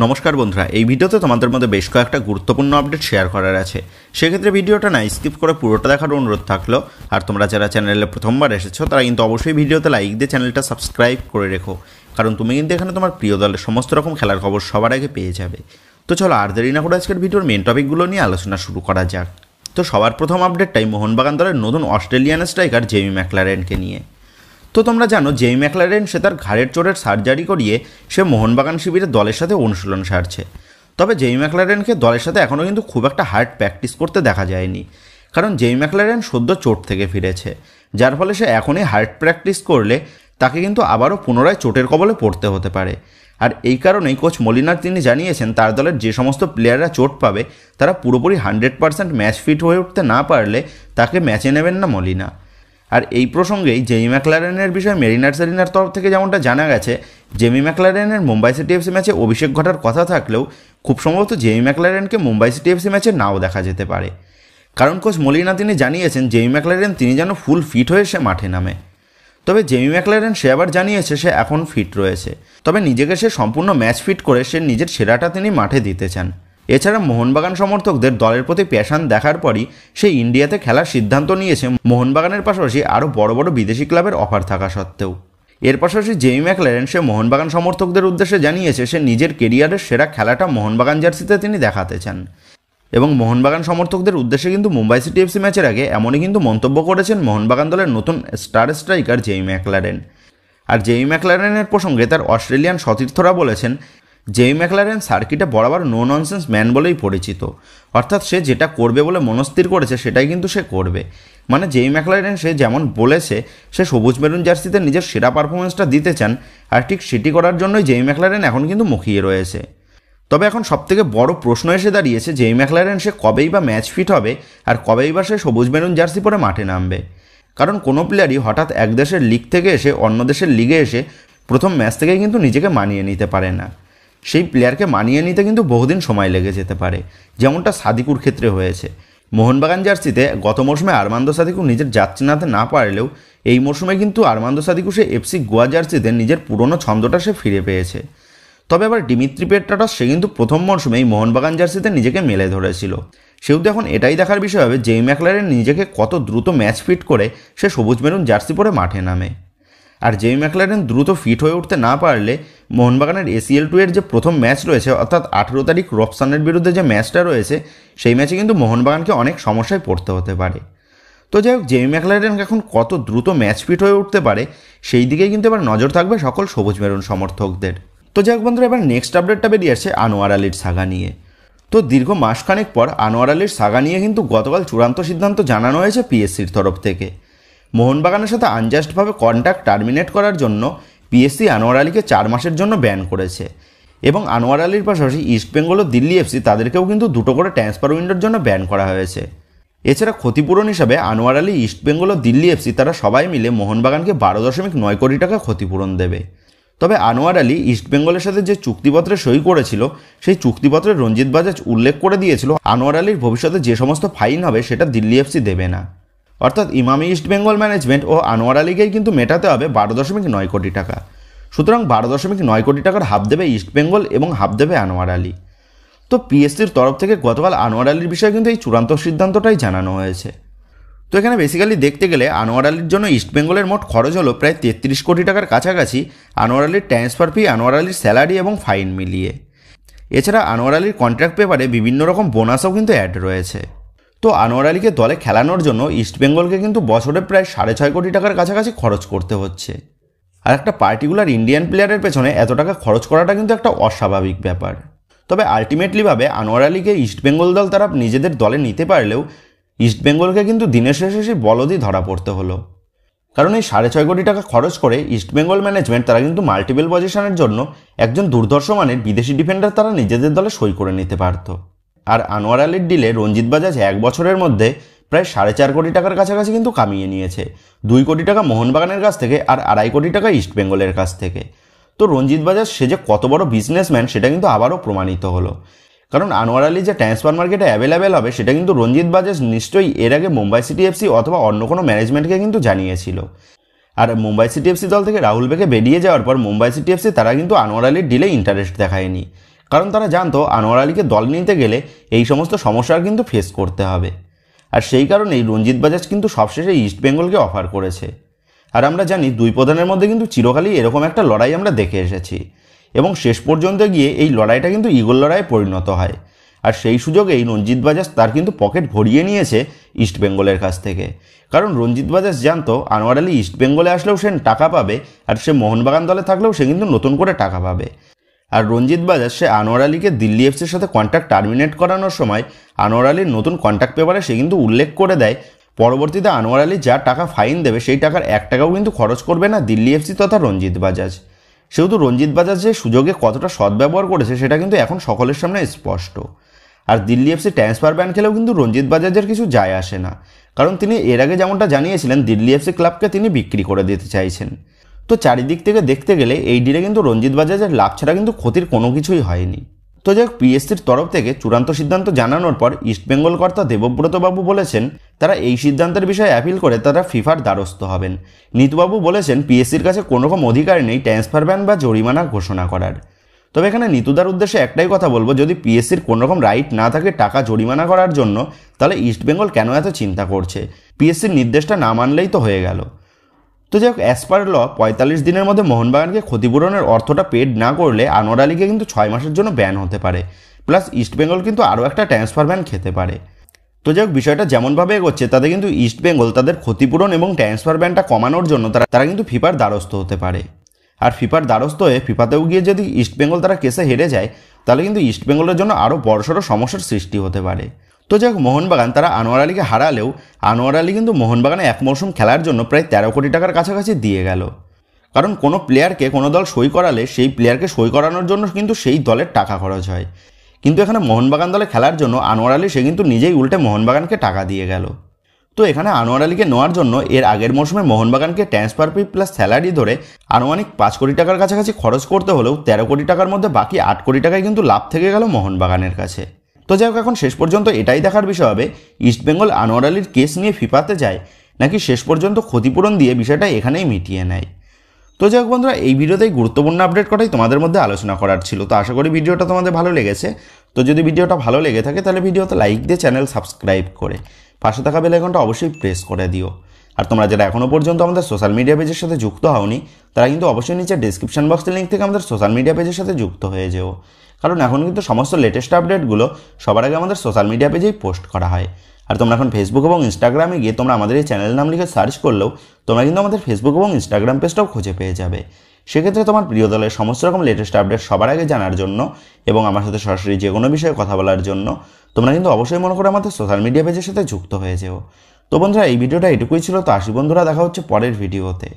নমস্কার বন্ধুরা, এই ভিডিওতে তোমাদের মধ্যে বেশ কয়েকটা গুরুত্বপূর্ণ আপডেট শেয়ার করার আছে। সেক্ষেত্রে ভিডিওটা না স্কিপ করে পুরোটা দেখার অনুরোধ থাকলো। আর তোমরা যারা চ্যানেলে প্রথমবার এসেছো তারা কিন্তু অবশ্যই ভিডিওতে লাইক দিয়ে চ্যানেলটা সাবস্ক্রাইব করে রেখো, কারণ তুমি কিন্তু এখানে তোমার প্রিয় দলের সমস্ত রকম খেলার খবর সবার আগে পেয়ে যাবে। তো চলো আর দেরি না করে আজকের ভিডিওর মেন টপিকগুলো নিয়ে আলোচনা শুরু করা যাক। তো সবার প্রথম আপডেটটাই মোহনবাগান দলের নতুন অস্ট্রেলিয়ান স্ট্রাইকার জেমি ম্যাকলারেনকে নিয়ে। তো তোমরা জানো জেমি ম্যাকলারেন সে তার ঘাড়ের চোটের সার্জারি করিয়ে সে মোহনবাগান শিবিরে দলের সাথে অনুশীলন সারছে। তবে জেমি ম্যাকলারেনকে দলের সাথে এখনও কিন্তু খুব একটা হার্ড প্র্যাকটিস করতে দেখা যায়নি, কারণ জেমি ম্যাকলারেন সদ্য চোট থেকে ফিরেছে, যার ফলে সে এখনই হার্ড প্র্যাকটিস করলে তাকে কিন্তু আবারও পুনরায় চোটের কবলে পড়তে হতে পারে। আর এই কারণেই কোচ মলিনার তিনি জানিয়েছেন তার দলের যে সমস্ত প্লেয়াররা চোট পাবে তারা পুরোপুরি 100% ম্যাচ ফিট হয়ে উঠতে না পারলে তাকে ম্যাচে নেবেন না মলিনা। আর এই প্রসঙ্গেই জেমি ম্যাকলারেনের বিষয়ে মেরিনার্স এরিনার তরফ থেকে যেমনটা জানা গেছে, জেমি ম্যাকলারেনের মুম্বাই সিটি এফসি ম্যাচে অভিষেক ঘটার কথা থাকলেও খুব সম্ভবত জেমি ম্যাকলারেনকে মুম্বাই সিটি এফসি ম্যাচে নাও দেখা যেতে পারে, কারণ কোচ মলিনা তিনি জানিয়েছেন জেমি ম্যাকলারেন তিনি যেন ফুল ফিট হয়ে সে মাঠে নামে। তবে জেমি ম্যাকলারেন সে আবার জানিয়েছে সে এখন ফিট রয়েছে, তবে নিজেকে সে সম্পূর্ণ ম্যাচ ফিট করে সে নিজের সেরাটা তিনি মাঠে দিতে চান। এছাড়া মোহনবাগান সমর্থকদের দলের প্রতি প্যাশান দেখার পরই সে ইন্ডিয়াতে খেলার সিদ্ধান্ত নিয়েছে, মোহনবাগানের পাশাপাশি আরও বড় বড় বিদেশি ক্লাবের অফার থাকা সত্ত্বেও। এর পাশাপাশি জেমি ম্যাকলারেন সে মোহনবাগান সমর্থকদের উদ্দেশ্যে জানিয়েছে সে নিজের কেরিয়ারের সেরা খেলাটা মোহনবাগান জার্সিতে তিনি দেখাতে চান। এবং মোহনবাগান সমর্থকদের উদ্দেশ্যে কিন্তু মুম্বাই সিটি এফসি ম্যাচের আগে এমনই কিন্তু মন্তব্য করেছেন মোহনবাগান দলের নতুন স্টার স্ট্রাইকার জেমি ম্যাকলারেন। আর জেমি ম্যাকলারেনের প্রসঙ্গে তার অস্ট্রেলিয়ান সতীর্থরা বলেছেন জেমি ম্যাকলারেন সার্কিটে বরাবর নো ননসেন্স ম্যান বলেই পরিচিত, অর্থাৎ সে যেটা করবে বলে মনস্থির করেছে সেটাই কিন্তু সে করবে। মানে জেমি ম্যাকলারেন সে যেমন বলেছে সে সবুজ মেরুন জার্সিতে নিজের সেরা পারফরমেন্সটা দিতে চান, আর ঠিক সেটি করার জন্যই জেমি ম্যাকলারেন এখন কিন্তু মুখিয়ে রয়েছে। তবে এখন সবথেকে বড় প্রশ্ন এসে দাঁড়িয়েছে জেমি ম্যাকলারেন সে কবেই বা ম্যাচ ফিট হবে আর কবেই বা সে সবুজ মেরুন জার্সি পরে মাঠে নামবে, কারণ কোনো প্লেয়ারই হঠাৎ এক দেশের লিগ থেকে এসে অন্য দেশের লিগে এসে প্রথম ম্যাচ থেকেই কিন্তু নিজেকে মানিয়ে নিতে পারে না। সেই প্লেয়ারকে মানিয়ে নিতে কিন্তু বহুদিন সময় লেগে যেতে পারে, যেমনটা সাদিকুর ক্ষেত্রে হয়েছে। মোহনবাগান জার্সিতে গত মৌসুমে আর্মান্দো সাদিকু নিজের জাত চেনাতে না পারলেও এই মৌসুমে কিন্তু আর্মান্দো সাদিকু সে এফসি গোয়া জার্সিতে নিজের পুরনো ছন্দটা সে ফিরে পেয়েছে। তবে আবার ডিমিত্রি পেট্রাটস সে কিন্তু প্রথম মৌসুমেই মোহনবাগান জার্সিতে নিজেকে মেলে ধরেছিল। সেহেতু এখন এটাই দেখার বিষয় হবে জেমি ম্যাকলারেন নিজেকে কত দ্রুত ম্যাচ ফিট করে সে সবুজ মেরুন জার্সি পরে মাঠে নামে। আর জেমি ম্যাকলারেন দ্রুত ফিট হয়ে উঠতে না পারলে মোহনবাগানের ACL 2 এর যে প্রথম ম্যাচ রয়েছে, অর্থাৎ 18 তারিখ রবসানের বিরুদ্ধে যে ম্যাচটা রয়েছে সেই ম্যাচে কিন্তু মোহনবাগানকে অনেক সমস্যায় পড়তে হতে পারে। তো যাই হোক, জেমি ম্যাকলারেন এখন কত দ্রুত ম্যাচ ফিট হয়ে উঠতে পারে সেই দিকেই কিন্তু এবার নজর থাকবে সকল সবুজ মেরুন সমর্থকদের। তো যাই হোক বন্ধুরা, এবার নেক্সট আপডেটটা বেরিয়ে আসছে আনোয়ার আলীর সাগা নিয়ে। তো দীর্ঘ মাসখানেক পর আনোয়ার আলীর সাগা নিয়ে কিন্তু গতকাল চূড়ান্ত সিদ্ধান্ত জানানো হয়েছে পিএসসির তরফ থেকে। মোহনবাগানের সাথে আনজাস্টভাবে কন্ট্রাক্ট টার্মিনেট করার জন্য পিএসসি আনোয়ার আলীকে 4 মাসের জন্য ব্যান করেছে, এবং আনোয়ার আলীর পাশাপাশি ইস্টবেঙ্গল ও দিল্লি এফসি তাদেরকেও কিন্তু 2টো করে ট্রান্সফার উইন্ডোর জন্য ব্যান করা হয়েছে। এছাড়া ক্ষতিপূরণ হিসাবে আনোয়ার আলী, ইস্টবেঙ্গল ও দিল্লি এফসি তারা সবাই মিলে মোহনবাগানকে 12.9 কোটি টাকা ক্ষতিপূরণ দেবে। তবে আনোয়ার আলী ইস্টবেঙ্গলের সাথে যে চুক্তিপত্রে সই করেছিল সেই চুক্তিপত্রে রঞ্জিত বাজাজ উল্লেখ করে দিয়েছিল আনোয়ার আলীর ভবিষ্যতে যে সমস্ত ফাইন হবে সেটা দিল্লি এফসি দেবে না, অর্থাৎ ইমামি ইস্টবেঙ্গল ম্যানেজমেন্ট ও আনোয়ার আলীকেই কিন্তু মেটাতে হবে 12.9 কোটি টাকা। সুতরাং 12.9 কোটি টাকার হাফ দেবে ইস্টবেঙ্গল এবং হাফ দেবে আনোয়ার আলী। তো পিএসসির তরফ থেকে গতকাল আনোয়ার আলীর বিষয়ে কিন্তু এই চূড়ান্ত সিদ্ধান্তটাই জানানো হয়েছে। তো এখানে বেসিক্যালি দেখতে গেলে আনোয়ার আলীর জন্য ইস্টবেঙ্গলের মোট খরচ হলো প্রায় 33 কোটি টাকার কাছাকাছি, আনোয়ার আলীর ট্রান্সফার ফি, আনোয়ার আলীর স্যালারি এবং ফাইন মিলিয়ে। এছাড়া আনোয়ার আলীর কন্ট্রাক্ট পেপারে বিভিন্ন রকম বোনাসও কিন্তু অ্যাড রয়েছে। তো আনোয়ার আলীকে দলে খেলানোর জন্য ইস্টবেঙ্গলকে কিন্তু বছরে প্রায় 6.5 কোটি টাকার কাছাকাছি খরচ করতে হচ্ছে। আর একটা পার্টিকুলার ইন্ডিয়ান প্লেয়ারের পেছনে এত টাকা খরচ করাটা কিন্তু একটা অস্বাভাবিক ব্যাপার। তবে আলটিমেটলিভাবে আনোয়ার আলীকে ইস্টবেঙ্গল দল তারা নিজেদের দলে নিতে পারলেও ইস্টবেঙ্গলকে কিন্তু দিনের শেষে সেই বলদই ধরা পড়তে হলো, কারণ এই 6.5 কোটি টাকা খরচ করে ইস্টবেঙ্গল ম্যানেজমেন্ট তারা কিন্তু মাল্টিপল পজিশনের জন্য একজন দুর্ধর্ষ মানের বিদেশি ডিফেন্ডার তারা নিজেদের দলে সই করে নিতে পারত। আর আনোয়ার আলীর ডিলে রঞ্জিত বাজাজ 1 বছরের মধ্যে প্রায় 4.5 কোটি টাকার কাছাকাছি কিন্তু কামিয়ে নিয়েছে, 2 কোটি টাকা মোহনবাগানের কাছ থেকে আর 2.5 কোটি টাকা ইস্টবেঙ্গলের কাছ থেকে। তো রঞ্জিত বাজাজ সে যে কত বড় বিজনেসম্যান সেটা কিন্তু আবারও প্রমাণিত হলো, কারণ আনোয়ার আলী যে ট্রান্সফার মার্কেটে অ্যাভেলেবেল হবে সেটা কিন্তু রঞ্জিত বাজাজ নিশ্চয়ই এর আগে মুম্বাই সিটি এফসি অথবা অন্য কোনো ম্যানেজমেন্টকে কিন্তু জানিয়েছিল। আর মুম্বাই সিটি এফসি দল থেকে রাহুল বেকে বেরিয়ে যাওয়ার পর মুম্বাই সিটি এফসি তারা কিন্তু আনোয়ার আলীর ডিলে ইন্টারেস্ট দেখায়নি, কারণ তারা জানতো আনোয়ার আলীকে দল নিতে গেলে এই সমস্ত সমস্যার কিন্তু ফেস করতে হবে। আর সেই কারণেই রঞ্জিত বাজাজ কিন্তু সবশেষে ইস্টবেঙ্গলকে অফার করেছে। আর আমরা জানি দুই প্রধানের মধ্যে কিন্তু চিরকালই এরকম একটা লড়াই আমরা দেখে এসেছি এবং শেষ পর্যন্ত গিয়ে এই লড়াইটা কিন্তু ইগল লড়াইয়ে পরিণত হয়। আর সেই সুযোগেই রঞ্জিত বাজাজ তার কিন্তু পকেট ভরিয়ে নিয়েছে ইস্টবেঙ্গলের কাছ থেকে। কারণ রঞ্জিত বাজাজ জানতো আনোয়ার আলী ইস্টবেঙ্গলে আসলেও সে টাকা পাবে, আর সে মোহনবাগান দলে থাকলেও সে কিন্তু নতুন করে টাকা পাবে। আর রঞ্জিত বাজাজ সে আনোয়ার আলীকে দিল্লি এফসির সাথে কন্ট্রাক্ট টার্মিনেট করানোর সময় আনোয়ার আলীর নতুন কন্ট্রাক্ট পেপারে সে কিন্তু উল্লেখ করে দেয় পরবর্তীতে আনোয়ার আলী যা টাকা ফাইন দেবে সেই টাকার 1 টাকাও কিন্তু খরচ করবে না দিল্লি এফসি তথা রঞ্জিত বাজাজ। সেহেতু রঞ্জিত বাজাজ যে সুযোগে কতটা সদ্ব্যবহার করেছে সেটা কিন্তু এখন সকলের সামনে স্পষ্ট। আর দিল্লি এফসি ট্রান্সফার ব্যান খেলেও কিন্তু রঞ্জিত বাজাজের কিছু যায় আসে না, কারণ তিনি এর আগে যেমনটা জানিয়েছিলেন দিল্লি এফসি ক্লাবকে তিনি বিক্রি করে দিতে চাইছেন। তো চারিদিক থেকে দেখতে গেলে এই ডিলে কিন্তু রঞ্জিত বাজাজের লাভ ছাড়া কিন্তু ক্ষতির কোনো কিছুই হয়নি। তো যাই হোক, পিএসসির তরফ থেকে চূড়ান্ত সিদ্ধান্ত জানানোর পর ইস্টবেঙ্গল কর্তা দেবব্রতবাবু বলেছেন তারা এই সিদ্ধান্তের বিষয়ে অ্যাপিল করে তারা ফিফার দ্বারস্থ হবেন। নীতুবাবু বলেছেন পিএসসির কাছে কোনো রকম অধিকার নেই ট্রান্সফার ব্যান বা জরিমানা ঘোষণা করার। তবে এখানে নীতুদার উদ্দেশ্যে একটাই কথা বলবো, যদি পিএসসির কোনো রকম রাইট না থাকে টাকা জরিমানা করার জন্য, তাহলে ইস্টবেঙ্গল কেন এত চিন্তা করছে? পিএসসির নির্দেশটা না মানলেই তো হয়ে গেল। তো যাই হোক, অ্যাজ পার ল 45 দিনের মধ্যে মোহনবাগানকে ক্ষতিপূরণের অর্থটা পেড না করলে আনোয়ার আলীকে কিন্তু 6 মাসের জন্য ব্যান হতে পারে, প্লাস ইস্টবেঙ্গল কিন্তু আরও একটা ট্রান্সফার ব্যান খেতে পারে। তো যাই হোক, বিষয়টা যেমনভাবে এগোচ্ছে তাতে কিন্তু ইস্টবেঙ্গল তাদের ক্ষতিপূরণ এবং ট্রান্সফার ব্যানটা কমানোর জন্য তারা কিন্তু ফিফার দ্বারস্থ হতে পারে। আর ফিফার দ্বারস্থ হয়ে ফিফাতেও গিয়ে যদি ইস্টবেঙ্গল তারা কেসে হেরে যায় তাহলে কিন্তু ইস্টবেঙ্গলের জন্য আরও বড়সড় সমস্যার সৃষ্টি হতে পারে। তো যাই হোক, মোহনবাগান তারা আনোয়ার আলীকে হারালেও আনোয়ার আলী কিন্তু মোহনবাগানে এক মৌসুম খেলার জন্য প্রায় 13 কোটি টাকার কাছাকাছি দিয়ে গেল। কারণ কোনো প্লেয়ারকে কোনো দল সই করালে সেই প্লেয়ারকে সই করানোর জন্য কিন্তু সেই দলের টাকা খরচ হয়, কিন্তু এখানে মোহনবাগান দলে খেলার জন্য আনোয়ার আলী সে কিন্তু নিজেই উল্টে মোহনবাগানকে টাকা দিয়ে গেল। তো এখানে আনোয়ার আলীকে নেওয়ার জন্য এর আগের মৌসুমে মোহনবাগানকে ট্রান্সফার ফি প্লাস স্যালারি ধরে আনুমানিক 5 কোটি টাকার কাছাকাছি খরচ করতে হলেও 13 কোটি টাকার মধ্যে বাকি 8 কোটি টাকায় কিন্তু লাভ থেকে গেল মোহনবাগানের কাছে। তো যাই হোক, এখন শেষ পর্যন্ত এটাই দেখার বিষয় হবে ইস্টবেঙ্গল আনোয়ার আলীর কেস নিয়ে ফিফাতে যায় নাকি শেষ পর্যন্ত ক্ষতিপূরণ দিয়ে বিষয়টা এখানেই মিটিয়ে নেয়। তো যাই হোক বন্ধুরা, এই ভিডিওতেই গুরুত্বপূর্ণ আপডেট করাই তোমাদের মধ্যে আলোচনা করার ছিল। তো আশা করি ভিডিওটা তোমাদের ভালো লেগেছে। তো যদি ভিডিওটা ভালো লেগে থাকে তাহলে ভিডিওতে লাইক দিয়ে চ্যানেল সাবস্ক্রাইব করে পাশে থাকা বেল আইকনটা অবশ্যই প্রেস করে দিও। আর তোমরা যারা এখনও পর্যন্ত আমাদের সোশ্যাল মিডিয়া পেজের সাথে যুক্ত হওনি তারা কিন্তু অবশ্যই নিচে ডেসক্রিপশন বক্সের লিঙ্ক থেকে আমাদের সোশ্যাল মিডিয়া পেজের সাথে যুক্ত হয়ে যেও, কারণ এখন কিন্তু সমস্ত লেটেস্ট আপডেটগুলো সবার আগে আমাদের সোশ্যাল মিডিয়া পেজেই পোস্ট করা হয়। আর তোমরা এখন ফেসবুক এবং ইনস্টাগ্রামে গিয়ে তোমরা আমাদের এই চ্যানেল নাম লিখে সার্চ করলেও তোমরা কিন্তু আমাদের ফেসবুক এবং ইনস্টাগ্রাম পেজটাও খুঁজে পেয়ে যাবে। সেক্ষেত্রে তোমার প্রিয় দলের সমস্ত রকম লেটেস্ট আপডেট সবার আগে জানার জন্য এবং আমার সাথে সরাসরি যে কোনো বিষয়ে কথা বলার জন্য তোমরা কিন্তু অবশ্যই মনে করে আমাদের সোশ্যাল মিডিয়া পেজের সাথে যুক্ত হয়ে যেও। তো বন্ধুরা, এই ভিডিওটা এটুকুই ছিল। তো আসি বন্ধুরা, দেখা হচ্ছে পরের ভিডিওতে।